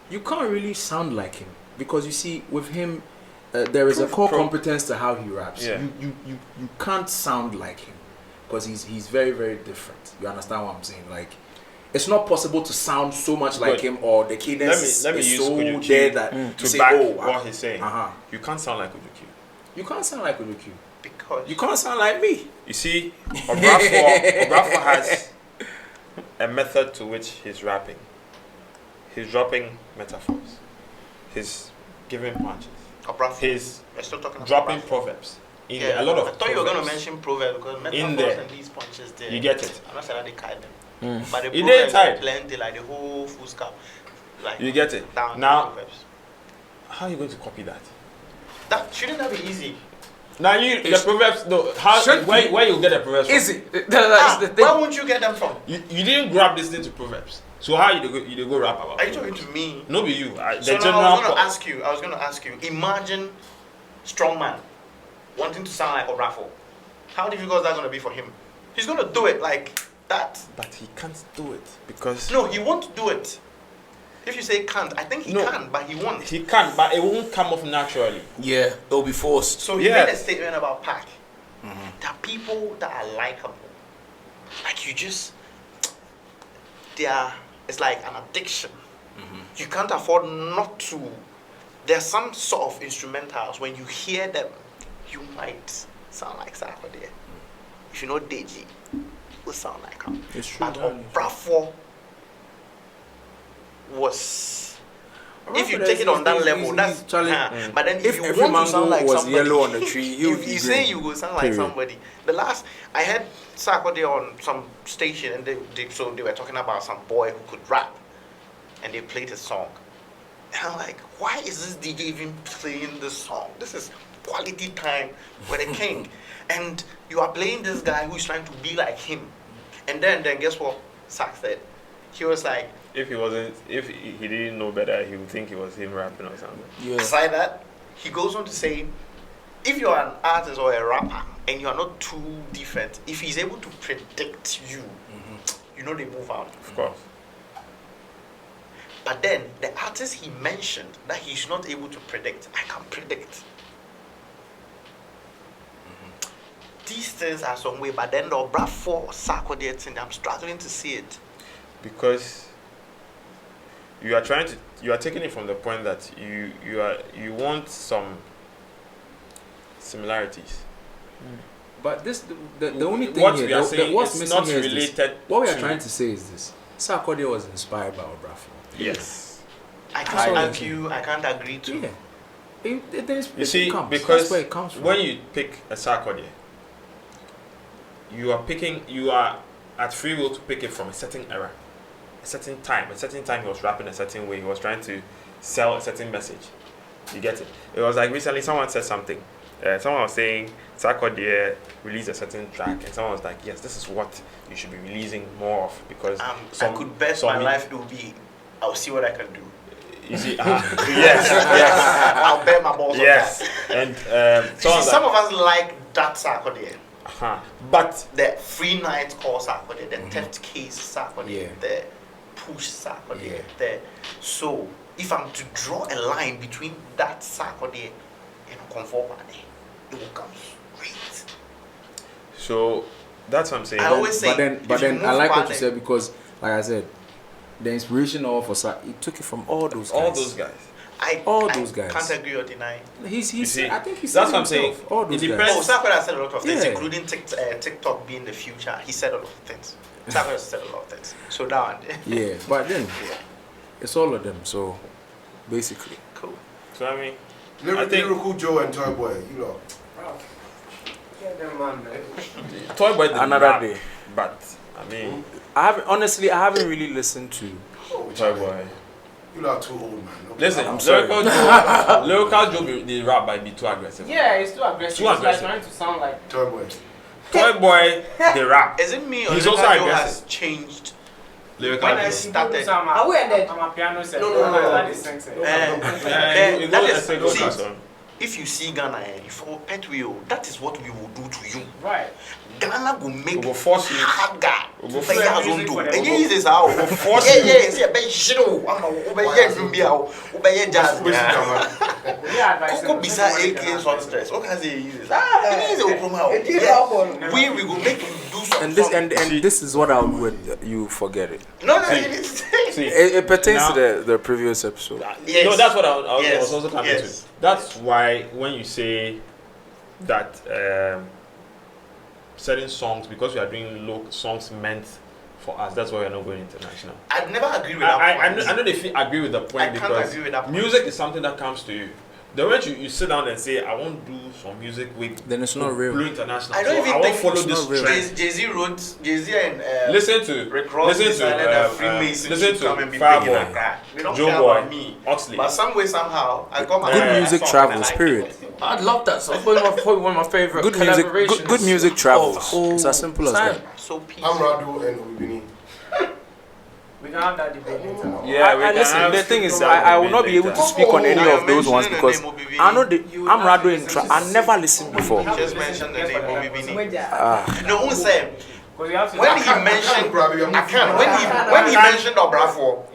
you can't really sound like him because you see, with him, there is a core competence to how he raps. Yeah. You can't sound like him because he's very very different. You understand what I'm saying? Like, it's not possible to sound so much like Good. him, or the cadence Let me is use so Kojo there Q that you to say, back oh, what he's saying. uh-huh. You can't sound like Kojo Q. You can't sound like Kojo Q. Because You can't sound like me. You see, Obrafo has a method to which he's rapping. He's dropping metaphors. He's giving punches. Obrafo. He's We're still talking about dropping Obrafo. proverbs. In Yeah, there, a lot of I thought you were going to proverbs. mention proverbs because In metaphors there. and these punches there. You get it. I'm not saying that they kite them. But the It ain't proverbs are tight. plenty, like the whole full scale. Like, You get it. down Now, the proverbs. how are you going to copy that? That shouldn't that be easy? Now the proverbs. No, Should where you get the proverbs from? Is it? That's the thing. Where won't you get them from? You didn't grab this thing to proverbs. So how you go rap about? Are you proverbs? talking to me? No, be you. The So now general. I was going to ask you. Imagine strongman wanting to sound like Obrafo. How difficult is that going to be for him? He's going to do it like that. But he can't do it because No, he won't do it. If you say can't, I think he No. can, but he won't. he can, but it won't come off naturally. Yeah, it'll be forced. So he Yeah. made a statement about Pac. There are people that are likable. Like you just, it's like an addiction. You can't afford not to. There's some sort of instrumentals, when you hear them, you might sound like Sarkodie. If you know Deji, you will sound like him. It's true. But Obrafo was... If you Obrafo, take it on that he's- level, he's- that's... he's challenging. But then If if you every want to sound mango like was somebody... yellow on the tree, he would if be you say green. you will sound like Period. somebody... The last... I heard Sarkodie on some station, and they were talking about some boy who could rap. And they played his song. And I'm like, why is this DJ even playing this song? This is quality time for the king. And you are playing this guy who is trying to be like him. And then guess what Sack said? He was like, If he didn't know better, he would think it was him rapping or something. Yeah. aside that, he goes on to say, if you're an artist or a rapper and you are not too different, if he's able to predict you, you know they move out. Of course. But then the artist he mentioned that he's not able to predict, I can predict. These things are some way, but then the Brafo Sarkodie thing, I'm struggling to see it. Because you are taking it from the point that you want some similarities. But this the only thing What here, we are saying what's is missing not here is this. related. What we are to- trying to say is this: Sarkodie was inspired by Obrafo. Yes. I That's can't all argue, I can't agree to. Yeah. You see, because that's where it comes from. when you pick a Sarkodie, you are at free will to pick it from a certain era, a certain time. A certain time he was rapping a certain way. He was trying to sell a certain message. You get it? It was like recently someone said something. Someone was saying Sarkodie released a certain track, and someone was like, "Yes, this is what you should be releasing more of because I could bet my life it will be. I'll see what I can do. You see, yes, I'll bet my balls yes, on that. and Some of us like that Sarkodie. But The free night call Sarkodie, the theft case Sarkodie, Yeah. the push Sarkodie. Yeah. So if I'm to draw a line between that Sarkodie and Comfort, it will come straight. so that's what I'm saying. I always say, But if you then move I like what Kwame- you said because, like I said, the inspiration of Osa, he took it from all those guys. all those guys. All those guys. Can't agree or deny. He's see, I think he said that's what I'm himself, saying. All those It guys. depends. Oh, Sarkodie said a lot of things, Yeah. including TikTok being the future. He said a lot of things. Sarkodie said a lot of things. So that one. Yeah, but then it's all of them. So basically, Cool. So I mean, Lyrical Joe and Toy Boy, you know. Get them man, man. Toy Boy did Another rap, day. but I mean, I haven't really listened to. Toy Boy. You are too old, man. Okay. Listen, I'm sorry. lyrical Joe, the rap might be too aggressive. Yeah, it's too aggressive. Too It's aggressive. like trying to sound like. Toy Boy. Toy Boy, the rap. Is it me or He's Lyrical also Joe aggressive. has changed? Lyrical When I Joe. started. I'm a piano set. No. If you see Ghana for pet wheel, that is what we will do to you. Right. Ghana will make We will force you. hard guy. We will Say force yes, you. don't do. We will And you is how. force Yeah, you. yeah. Say be shiro. I'm a be yeah drum be how. Be yeah jazz. Yeah, Coco bisa AK on stress. What can say use? It is a promo. We will make you do something. And this is what I would you forget it. No, you need to say. See, It pertains now- to the previous episode. Yes. No, that's what I was Yes. also coming Yes. to. That's why when you say that certain songs, because we are doing local songs meant for us, that's why we are not going international. I'd never agree with that. I point. know if you agree with the point I can't because agree with that point. music is something that comes to you. The moment you sit down and say, I want to do some music with Then it's not real. Blue International, I don't so even I won't think follow it's this not real. trend. Jay-Z wrote, Jay-Z and Listen to Rick Ross decided that Freemasonship listen come and to be big in Fireboy, Accra. They don't Joe care Boy, about me. Oxley. But some way, somehow, I got my Good own music song travels, and I like period. it. I love that song. Probably one of my favorite Good music. collaborations. Good music travels. It's as simple as that. So peaceful. I'm Rado and Obibini. We can have that debate later. Yeah, we I can listen, have the thing is, that I will not be debate able to later. speak on any Oh, of those ones mentioning because the name Obibini. I know I'm Rado in I never listened before. Just mention the name Obibini. Ah, No, who said Because you have to. when he mentioned I can't when he mentioned Obrafo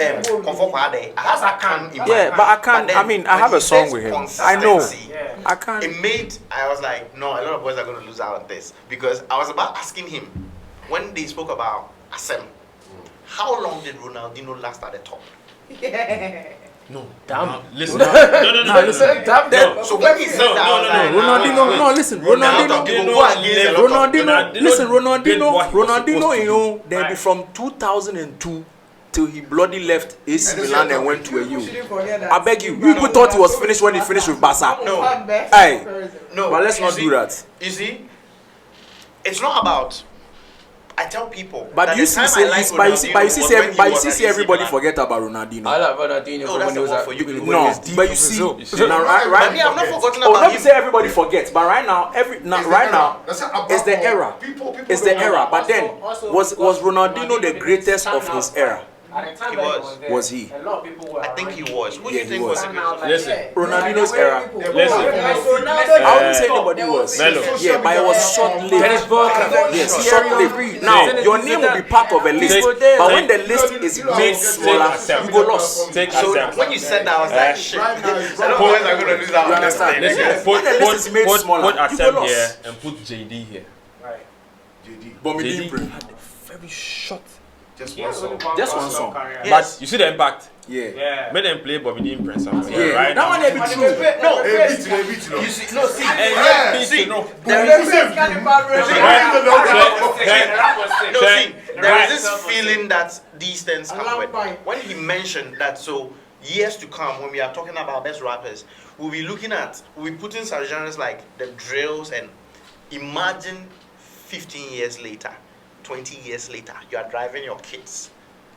Comfort Kwade, I have a can in my yeah, hand. but I can't. then I mean, I when have he a song says with him. I know. consistency, Yeah. I can't. it made I was like, no, a lot of boys are going to lose out on this because I was about asking him when they spoke about Asem, how long did Ronaldinho last at the top? No, Damn. no, listen. No, listen. Damn. So when he said that, I was like, Ronaldinho, no, listen, Ronaldinho, you know, then from 2002 till he bloody left AC Milan and went to a U. I beg you, you people thought he was finished when he finished with Barca. No. Hey, No, but let's you not see- do that. You see, it's not about. I tell people. But that you the see, time say, I liked but you see, Ronaldinho but you see, was say, when he but you was see, at say AC everybody Milan. forget about I Ronaldinho. like Ronaldinho No, from that's when he was the one at for you. when he No, was deep but in you see, Brazil. now, I right, mean, I'm not forgotten oh, about not him. to say everybody forgets, but right now, right now, it's the era. It's the era. But then, was Ronaldinho the greatest of his era? At the time He that was. there, Was he? A lot of people were. I think he was. Who do Yeah, you he think was. was the greatest? Listen. Ronaldinho's era. Yeah, Listen. I wouldn't say anybody was. Melo. Yeah, but it was short-lived. Dennis Bergkamp. Yes, short-lived. Now, your name will be part of a list, but when the list is made smaller, you go lost. Take So Asem. when you said that, I was like, shit. Right now, it's I don't know when I'm going to lose out You on this understand? thing. Listen, when the list is made smaller, put you go Asem lost. here and put JD here. Right. JD. But me JD different. had a very short. Just He one has only song. Just one personal song. career. Yes. But you see the impact. Yeah. Yeah. Made them play Bobby Dean Prince somewhere. Yeah, Right? that one every true. No, Hey, beat it, you see, no, see, Yeah. see, no. there is No, see, there is this feeling that these things come with. When he mentioned that, so years to come, when we are talking about best rappers, we'll be putting such genres like the drills, and imagine 15 years later, 20 years later, you are driving your kids.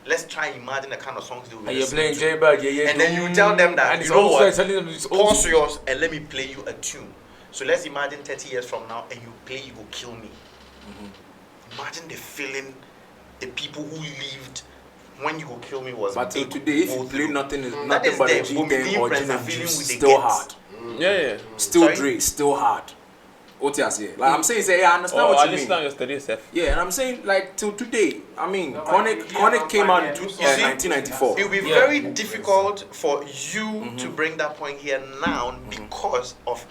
Let's try and imagine the kind of songs they will And you're listen playing to. JoeyB, And then you tell them that, and you it's know old what, telling them it's old. pause yours and let me play you a tune. So let's imagine 30 years from now and you play You Go Kill Me. Imagine the feeling the people who lived when You Go Kill Me was But till big today, if you go play through. nothing That but is a the G10 or Bobby gin Dean and feeling juice, with the still kids. hard. Yeah. Still Sorry? Dre, still hard. What you say? Like I'm saying, I understand Oh, what I you mean. listened yesterday, Seth. Yeah, and I'm saying like till today. I mean, No, but Chronic yeah, Chronic I'm came fine, out in yeah. You see, 1994. It will be Yeah. very difficult for you to bring that point here now because of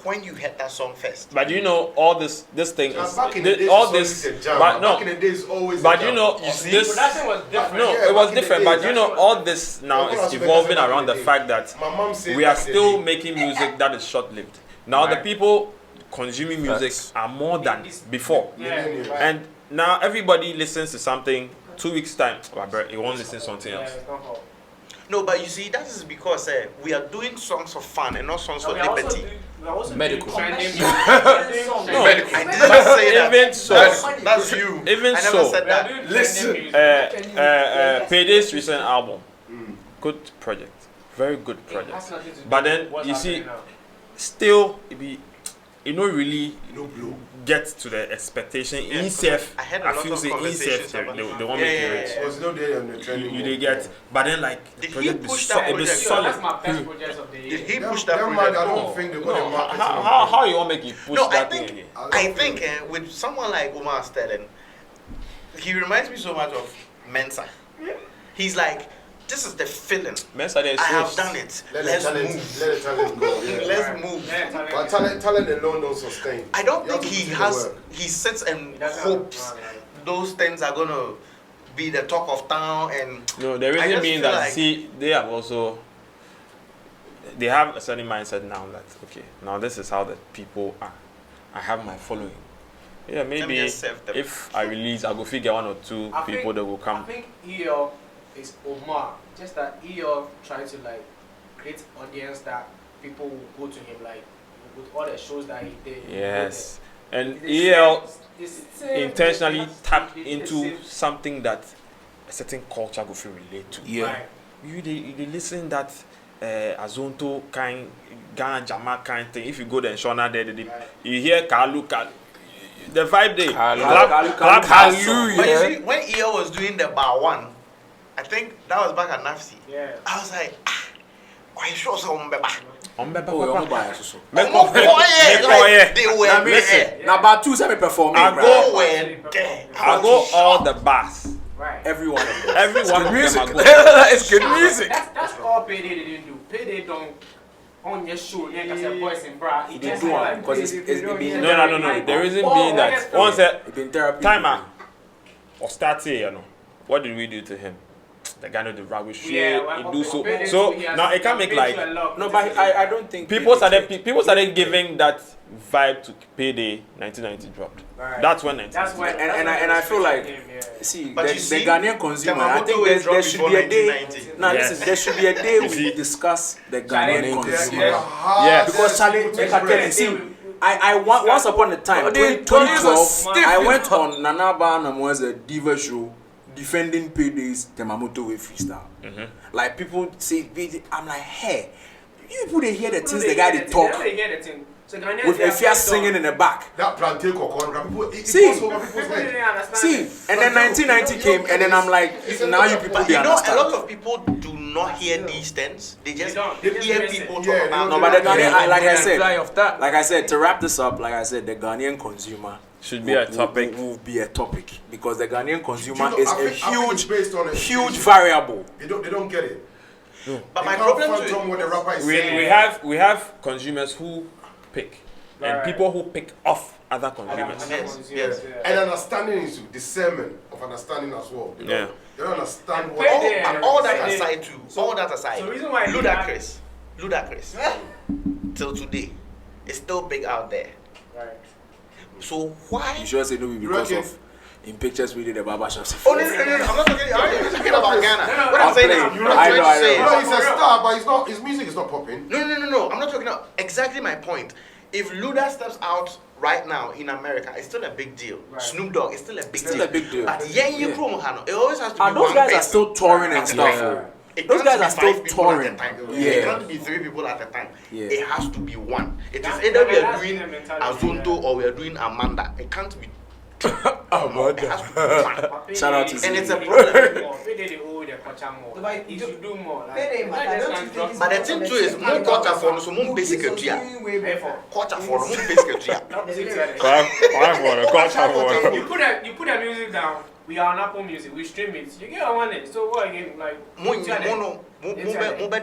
when you heard that song first. But you know, all this thing is Back in the days, all it's this. always a jam. But no, Back in the days, always. but a you jam. know, this. Production was different. No, Yeah, it was back in the different. days, But you know, that's all this now That's what I is was evolving back in around the the day. fact that My mom said we are back in the still day. making music that is short-lived. Now the Right. people consuming music are more than before. Yeah. And now everybody listens to something 2 weeks time. Oh, bro, you won't listen to something Yeah, else. it's not for- No, but you see, that is because we are doing songs for fun and not songs No, for we are also liberty. doing- we are also Medical. doing trending No, I didn't say that. even so, That's you. even I never so, said We are that. doing Listen, trending music. Payday's recent album, good project, very good It project. has nothing to do But with then what's you see, happening now. still, it don't really No blue. get to the expectation. Yeah, In 'cause self, I had a I lot feel of say in conversations self about they it. won't Yeah, make yeah, it. yeah. Was no day on the trending. You they get, but then like the Did he project be push so, that it be project? solid. That's my best project of the year. Did he Them- push that them project? man, I No, don't think they're going no, to market how you want make it push No, I that think thing again? I think with someone like Omar Sterling, he reminds me so much of Mensa. He's like, this is the feeling. Mensa there is I have so- done it. Let Let's the talent, move. let the talent go. Yeah. Let's move. Yeah, talent. But talent alone don't sustain. I don't You have think to he put in the has. work. He sits and He doesn't hopes have- right. those things are gonna be the talk of town. And No, the I reason just being feel that like- see they have also they have a certain mindset now that okay, now this is how the people are. I have my following. Yeah, Let me maybe just save them. if I release, I go figure one or two I people think- that will I come. think EO is Omar. Just that EO trying to like create audience that people will go to him like with all the shows that he did. Yes, and It's the EL same- it's the same- intentionally it's- tap it's the into same- something that a certain culture go feel relate to. Yeah. Right. You listen that Azonto kind Ghana Jama kind thing. If you go there in Shona there, you hear Kalu. The vibe day. Clap. But you see, when EO was doing the bar one, I think that was back at Nafsi. Yeah. I was like, why you sure so mbeba? Oh, you want buy so. They were there. Now, about two semi performing. I They go- were there. I go all the bars. Right. Every one of them. Every one of music. them I go. It's good music. That's all Payday didn't do. Payday don't on your show. Yeah, cause the boys in bra. He They just do like it because it's been No. The reason being that once it's been therapy. timer or start here, what did we do to him? The guy know the rag with shit. Yeah, He well, do so. Payday So too, he has- now it can he make has like paid you a lot. No, but I don't think people started giving that vibe to Payday 1990 dropped. Right. That's when That's when. And I feel like yeah. see But the you see, Ghanaian consumer. I Temamoto think was there dropped should before be a day. 1990. No, Yes. listen, there should be a day we see. discuss the Ghanaian Ghanaian consumer. consumer. Yes. Because Charlie, make I tell you, see, I once upon a time, They 2012, stiff, I went on Nanaba Namoa's Diva show defending Payday's Temamoto with freestyle. Like people say, I'm like, hey, you people they hear the things the guy they talk. They hear the thing. So Ghanaians, with they are Efia first singing on. in the back. That plantain coconut, people, it See. goes over people's People head. didn't understand See, it. and then 1990 came, and then I'm like, now you people But they you know, understand. a lot of people do not hear these things. They just They don't. hear They just listen. people talk Yeah, they about. No, but the Yeah, Ghanaian, like I Fly said, off that. like I said, to wrap this up, like I said, the Ghanaian consumer Should be a topic. Will be a topic because the Ghanaian consumer know, is I think it's based on huge education. variable. They don't get it. But my They can't problem fathom what the rapper is We saying. have consumers who pick and Right. people who pick off other consumers. Yes. And understanding is discernment of understanding as well. They Yeah. don't understand And what. pay But all that Yeah. aside too. All that aside. So reason why Ludacris, till today, is still big out there. Right. So why? You sure say no because reckon? of in pictures we did the barber shops. Oh no! I'm not talking. I'm talking about Ghana. No, What I'm I'm saying is, playing. what I'm trying to say You is, know, he's a star, but he's not. His music is not popping. no. I'm not talking about exactly my point. If Luda steps out right now in America, it's still a big deal. Right. Snoop Dogg is still a big Still deal. a big deal. But it always has to be And those one guys are person. still touring and stuff. Yeah. It Those can't guys be are five still people at a touring. time. Yeah. It can't be 3 people at a time. Yeah. It has to be one. It is That- either we are that's doing the mentality, Azonto yeah. or we are doing Amanda. It can't be. Amanda. It has to be one. Shout out to And it's a They problem. did the whole the culture more. But You you should do more. Like, Pay them, but I don't think it's But the thing too is, more culture for so more basic here. Therefore, Culture for more basic here. not music together. Culture. You put the music down. We are on Apple Music. We stream it. You get our money. So what again? Like More internet.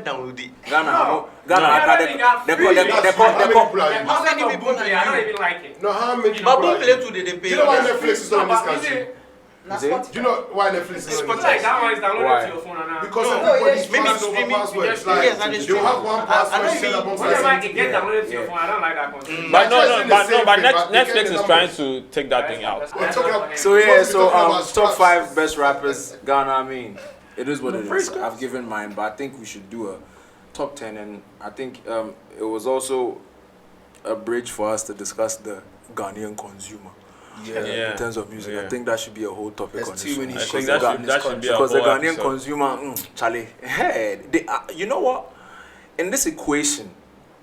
download it. Ghana, No. Ghana, No, they the How many concept people of are bootleg, I don't even like it. No, how many people But are boom play today they pay. Do you know why Netflix is not in this No, but country? music- Do you know why Netflix is not in But this like country? that one is downloaded Why? to your phone and now. Because No, everybody's maybe passed over streaming- passwords. yes, Like, yes, and it's they'll have streaming. one password I set amongst Whenever themselves. it gets downloaded to your Yeah. phone, I don't like that concept. But no, Just in the but same thing, but they Netflix get is the trying numbers. to take that thing out. That's talking not about- So yeah, Because so we're talking about top scraps. 5 best rappers Ghana. I mean, it is what it is. I've given mine, but I think we should do a top 10, and I think it was also a bridge for us to discuss the Ghanaian consumer. Yeah. In terms of music, Yeah. I think that should be a whole topic There's on this too many one. I think Because that should be a Because the whole Ghanaian episode. consumer, chale, hey, they, you know what? In this equation,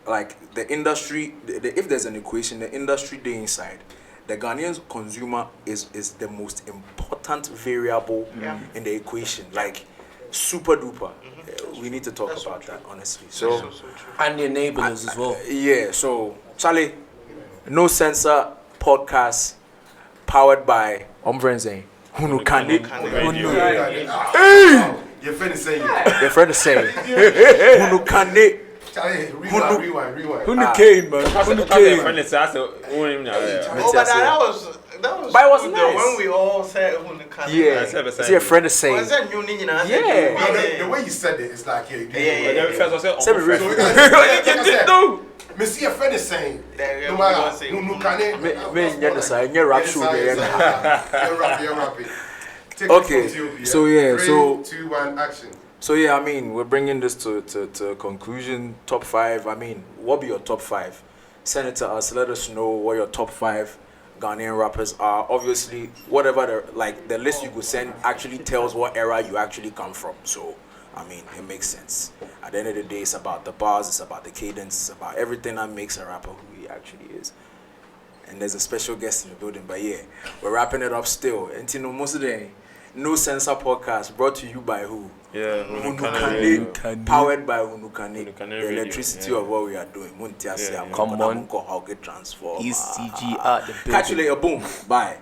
like the industry, if there's an equation, the industry day inside, the Ghanaian consumer is the most important variable in the equation. Like super duper. We need to talk about that honestly. So And your neighbors as well. yeah, so Charlie, No Censor Podcast, powered by Hunukane. Hey! Your friend is saying it. Your friend is saying Hunukane. Charlie, rewind. Hunukane, man. Hunukane. Oh, but that was But it was good nice. though, when we all said Hunukane. Yeah. See, your friend is saying. Was that new name? Yeah. The way you said it, it's like, yeah, you do. Yeah. Say me real. So, like I said, No. me see a friend is saying, Yeah, no we matter don't say Hunukane. Me, you understand? You rap show there. You're rapping. Take Okay, it from Ethiopia. so yeah, 3, so- 2, 1, action. So yeah, I mean, we're bringing this to a conclusion. Top 5. I mean, what be your top 5? Send it to us. Let us know what your top 5 Ghanaian rappers are. Obviously, whatever the list you could send actually tells what era you actually come from. So, I mean, it makes sense. At the end of the day, it's about the bars, it's about the cadence, it's about everything that makes a rapper who he actually is. And there's a special guest in the building, but yeah, we're wrapping it up still. And you know, most of the No Censor Podcast brought to you by who? Yeah, Hunukane, powered by Hunukane. Hunukane The Radio, electricity yeah. of what we are doing. Yeah. Come on. Transform. ECG at the building. Catch you later. Boom. Bye.